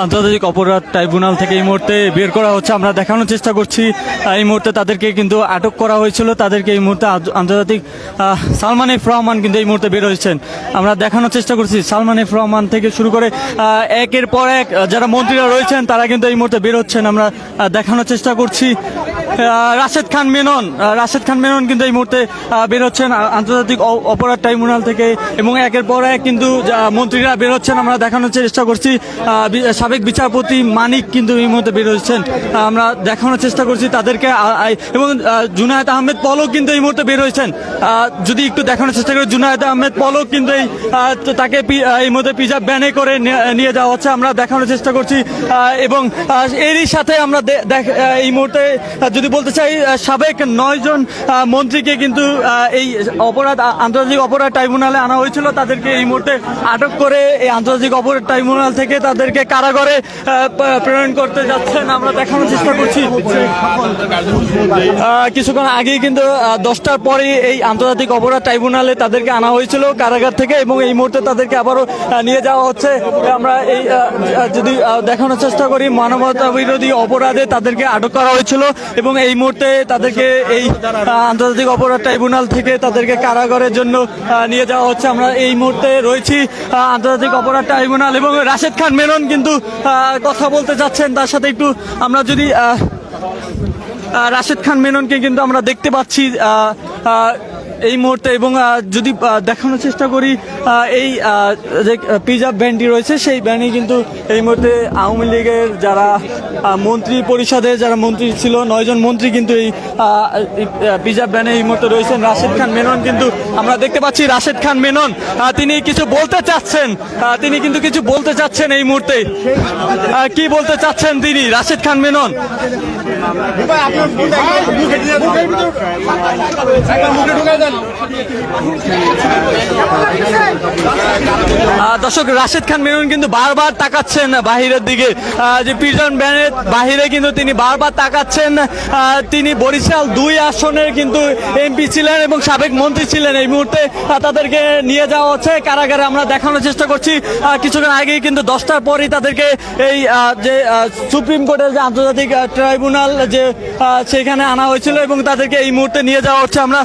আন্তর্জাতিক অপরাধ ট্রাইব্যুনাল থেকে এই মুহূর্তে বের করা হচ্ছে। আমরা দেখানোর চেষ্টা করছি এই মুহূর্তে তাদেরকে কিন্তু আটক করা হয়েছিল, তাদেরকে এই মুহূর্তে আন্তর্জাতিক সালমান এফ রহমান কিন্তু এই মুহূর্তে বের হয়েছেন। আমরা দেখানোর চেষ্টা করছি সালমান এফ রহমান থেকে শুরু করে একের পর এক যারা মন্ত্রীরা রয়েছেন তারা কিন্তু এই মুহূর্তে বের হচ্ছেন। আমরা দেখানোর চেষ্টা করছি রাশেদ খান মেনন কিন্তু এই মুহূর্তে বের হচ্ছেন আন্তর্জাতিক অপরাধ ট্রাইব্যুনাল থেকে, এবং একের পর এক কিন্তু মন্ত্রীরা বের হচ্ছেন। আমরা দেখানোর চেষ্টা করছি সাবেক বিচারপতি মানিক কিন্তু এই মুহূর্তে বের হচ্ছেন। আমরা দেখানোর চেষ্টা করছি তাদেরকে, এবং জুনায়েদ আহমেদ পলক কিন্তু এই মুহূর্তে বের হয়েছেন। যদি একটু দেখানোর চেষ্টা করি, জুনায়েদ আহমেদ পলক কিন্তু তাকে এই মুহূর্তে পিজাব ব্যানে করে নিয়ে যাওয়া হচ্ছে। আমরা দেখানোর চেষ্টা করছি, এবং এরই সাথে আমরা এই মুহূর্তে যদি বলতে চাই সাবেক 9 জন মন্ত্রীকে কিন্তু এই আন্তর্জাতিক অপরাধ ট্রাইব্যুনালে আনা হয়েছিল। তাদেরকে এই মুহূর্তে আটক করে এই আন্তর্জাতিক অপরাধ ট্রাইব্যুনাল থেকে তাদেরকে কারাগারে প্রেরণ করতে যাচ্ছেন। আমরা দেখানোর চেষ্টা করছি কিছুক্ষণ আগেই কিন্তু 10টার পরে এই আন্তর্জাতিক অপরাধ ট্রাইব্যুনালে তাদেরকে আনা হয়েছিল কারাগার থেকে, এবং এই মুহূর্তে তাদেরকে আবারও নিয়ে যাওয়া হচ্ছে। আমরা এই যদি দেখানোর চেষ্টা করি মানবতা বিরোধী অপরাধে তাদেরকে আটক করা হয়েছিল, এবং এই মুহূর্তে তাদেরকে এই আন্তর্জাতিক অপরাধ ট্রাইব্যুনাল থেকে তাদেরকে কারাগারের জন্য নিয়ে যাওয়া হচ্ছে। আমরা এই মুহূর্তে রয়েছি আন্তর্জাতিক অপরাধ ট্রাইব্যুনাল, এবং রাশেদ খান মেনন কিন্তু কথা বলতে যাচ্ছেন। তার সাথে একটু আমরা যদি রাশেদ খান মেননকে কিন্তু আমরা দেখতে পাচ্ছি এই মুহূর্তে, এবং যদি দেখানোর চেষ্টা করি এই যে পিজাব ব্যান্ডটি রয়েছে সেই ব্যান্ডে কিন্তু এই মুহূর্তে আওয়ামী লীগের যারা মন্ত্রী পরিষদের যারা মন্ত্রী ছিল 9 জন মন্ত্রী কিন্তু এই পিজাব ব্যান্ডে এই মুহূর্তে রয়েছেন। রাশেদ খান মেনন কিন্তু আমরা দেখতে পাচ্ছি রাশেদ খান মেনন তিনি কিছু বলতে চাচ্ছেন এই মুহূর্তে। কি বলতে চাচ্ছেন তিনি, রাশেদ খান মেনন? দর্শক, রাশেদ খান মেনন কিন্তু বারবার তাকাচ্ছেন বাহিরের দিকে, যে প্রিজন ভ্যানের বাহিরে কিন্তু তিনি বারবার তাকাচ্ছেন। তিনি বরিশাল 2 আসনের কিন্তু এমপি ছিলেন এবং সাবেক মন্ত্রী ছিলেন। এই মুহূর্তে তাদেরকে নিয়ে যাওয়া হচ্ছে কারাগারে। আমরা দেখানোর চেষ্টা করছি কিছুক্ষণ আগেই কিন্তু 10টার পরই তাদেরকে এই যে সুপ্রিম কোর্টের যে আন্তর্জাতিক ট্রাইব্যুনাল যে সেখানে আনা হয়েছিল, এবং তাদেরকে এই মুহূর্তে নিয়ে যাওয়া হচ্ছে। আমরা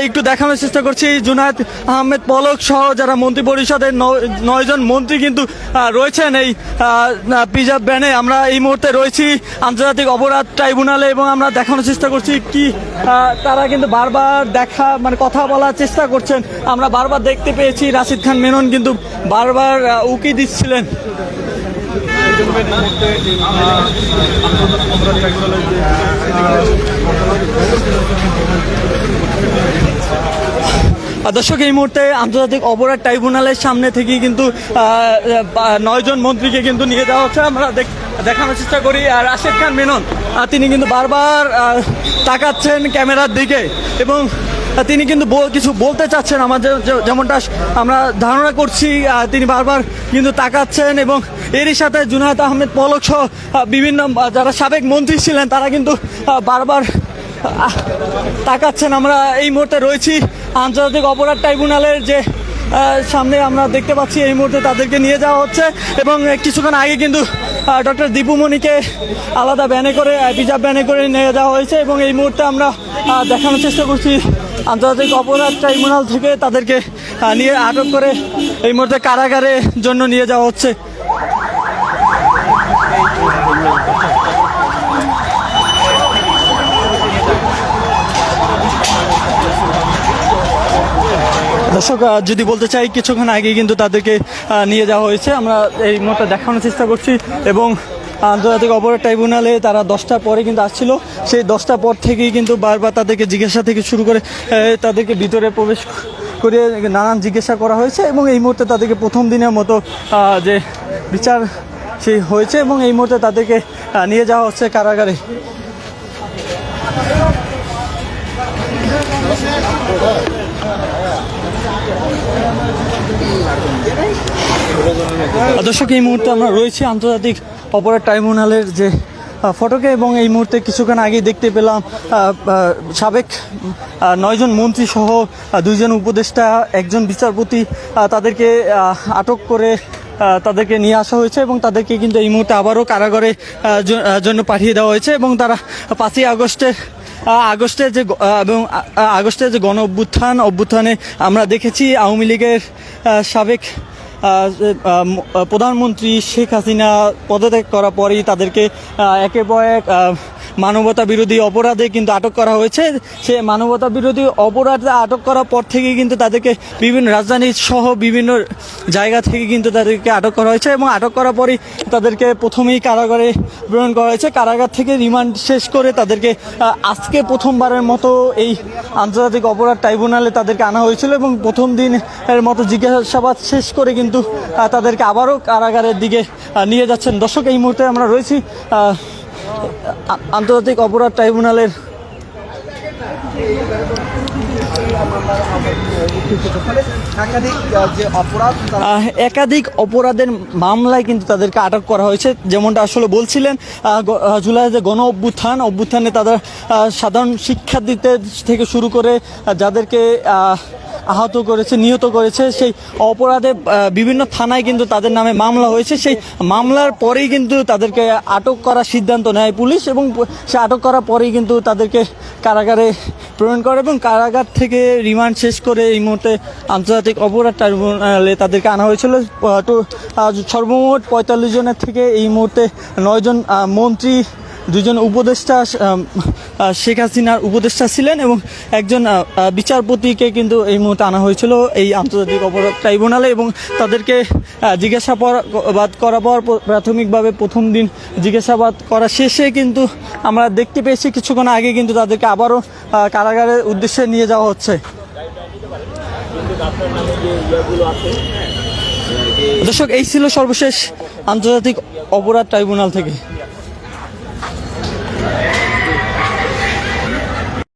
একটু দেখানোর চেষ্টা করছি জুনায়েদ আহমেদ পলক সহ যারা মন্ত্রী পরিষদের 9 জন মন্ত্রী কিন্তু রয়েছেন এই পিজাব ব্যানে। আমরা এই মুহূর্তে রয়েছি আন্তর্জাতিক অপরাধ ট্রাইব্যুনালে, এবং আমরা দেখানোর চেষ্টা করছি কি তারা কিন্তু বারবার কথা বলার চেষ্টা করছেন। আমরা বারবার দেখতে পেয়েছি রাশেদ খান মেনন কিন্তু বারবার উকি দিচ্ছিলেন। দর্শক, এই মুহূর্তে আন্তর্জাতিক অপরাধ ট্রাইব্যুনালের সামনে থেকেই কিন্তু 9 জন মন্ত্রীকে কিন্তু নিয়ে যাওয়া হচ্ছে। আমরা দেখানোর চেষ্টা করি রাশেদ খান মেনন তিনি কিন্তু বারবার তাকাচ্ছেন ক্যামেরার দিকে, এবং তিনি কিন্তু কিছু বলতে চাচ্ছেন। আমাদের যেমনটা আমরা ধারণা করছি তিনি বারবার কিন্তু তাকাচ্ছেন, এবং এরই সাথে জুনায়েদ আহমেদ পলক সহ বিভিন্ন যারা সাবেক মন্ত্রী ছিলেন তারা কিন্তু বারবার তাকাচ্ছেন। আমরা এই মুহূর্তে রয়েছি আন্তর্জাতিক অপরাধ ট্রাইব্যুনালের যে সামনে আমরা দেখতে পাচ্ছি এই মুহূর্তে তাদেরকে নিয়ে যাওয়া হচ্ছে, এবং কিছুক্ষণ আগে কিন্তু ডক্টর দীপুমণিকে আলাদা ব্যানে করে পিজাব ব্যানে করে নিয়ে যাওয়া হয়েছে, এবং এই মুহূর্তে আমরা দেখানোর চেষ্টা করছি আন্তর্জাতিক অপরাধ ট্রাইব্যুনাল থেকে তাদেরকে নিয়ে আটক করে এই মুহূর্তে কারাগারের জন্য নিয়ে যাওয়া হচ্ছে। দর্শক, যদি বলতে চাই কিছুক্ষণ আগে কিন্তু তাদেরকে নিয়ে যাওয়া হয়েছে। আমরা এই মুহূর্তে দেখানোর চেষ্টা করছি, এবং আন্তর্জাতিক অপরাধ ট্রাইব্যুনালে তারা 10টার পরে কিন্তু আসছিল। সেই 10টার পর থেকেই কিন্তু বারবার তাদেরকে জিজ্ঞাসা থেকে শুরু করে তাদেরকে ভিতরে প্রবেশ করে নানান জিজ্ঞাসা করা হয়েছে, এবং এই মুহূর্তে তাদেরকে প্রথম দিনের মতো যে বিচার সেই হয়েছে, এবং এই মুহূর্তে তাদেরকে নিয়ে যাওয়া হচ্ছে কারাগারে। দর্শক, এই মুহূর্তে আমরা রয়েছি আন্তর্জাতিক অপরাধ ট্রাইব্যুনালের যে ফটকে, এবং এই মুহূর্তে কিছুক্ষণ আগেই দেখতে পেলাম সাবেক 9 জন মন্ত্রী সহ 2 জন উপদেষ্টা, 1 জন বিচারপতি তাদেরকে আটক করে তাদেরকে নিয়ে আসা হয়েছে এবং তাদেরকে কিন্তু এই মুহূর্তে আবারও কারাগারে জন্য পাঠিয়ে দেওয়া হয়েছে এবং তারা 5ই আগস্টের যে এবং আগস্টের যে গণ অভ্যুত্থানে আমরা দেখেছি আওয়ামী লীগের সাবেক প্রধানমন্ত্রী শেখ হাসিনা পদত্যাগ করার পরই তাদেরকে একের পর এক মানবতা বিরোধী অপরাধে কিন্তু আটক করা হয়েছে। সে মানবতা বিরোধী অপরাধে আটক করার পর থেকে কিন্তু তাদেরকে বিভিন্ন রাজধানী সহ বিভিন্ন জায়গা থেকে কিন্তু তাদেরকে আটক করা হয়েছে এবং আটক করার পরই তাদেরকে প্রথমেই কারাগারে প্রেরণ করা হয়েছে। কারাগার থেকে রিমান্ড শেষ করে তাদেরকে আজকে প্রথমবারের মতো এই আন্তর্জাতিক অপরাধ ট্রাইব্যুনালে তাদেরকে আনা হয়েছিল এবং প্রথম দিনের মতো জিজ্ঞাসাবাদ শেষ করে কিন্তু তাদেরকে আবারও কারাগারের দিকে নিয়ে যাচ্ছেন। দর্শক, এই মুহূর্তে আমরা রয়েছি আন্তর্জাতিক অপরাধ ট্রাইব্যুনালের একাধিক অপরাধের মামলায় কিন্তু তাদেরকে আটক করা হয়েছে। যেমনটা আসলে বলছিলেন, জুলাই যে গণ অভ্যুত্থানে তাদের সাধারণ শিক্ষার্থীদের থেকে শুরু করে যাদেরকে আহত করেছে, নিহত করেছে, সেই অপরাধে বিভিন্ন থানায় কিন্তু তাদের নামে মামলা হয়েছে। সেই মামলার পরেই কিন্তু তাদেরকে আটক করার সিদ্ধান্ত নেয় পুলিশ এবং সে আটক করার পরেই কিন্তু তাদেরকে কারাগারে প্রেরণ করে এবং কারাগার থেকে রিমান্ড শেষ করে এই মুহূর্তে আন্তর্জাতিক অপরাধ ট্রাইব্যুনালে তাদেরকে আনা হয়েছিল। সর্বমোট 45 জনের থেকে এই মুহূর্তে 9 জন মন্ত্রী, 2 জন উপদেষ্টা, শেখ হাসিনার উপদেষ্টা ছিলেন এবং একজন বিচারপতিকে কিন্তু এই মুহূর্তে আনা হয়েছিল এই আন্তর্জাতিক অপরাধ ট্রাইব্যুনালে এবং তাদেরকে জিজ্ঞাসাবাদ করার পর প্রাথমিকভাবে প্রথম দিন জিজ্ঞাসাবাদ করা শেষে কিন্তু আমরা দেখতে পেয়েছি কিছুক্ষণ আগে কিন্তু তাদেরকে আবারও কারাগারের উদ্দেশ্যে নিয়ে যাওয়া হচ্ছে। দর্শক, এই ছিল সর্বশেষ আন্তর্জাতিক অপরাধ ট্রাইব্যুনাল থেকে।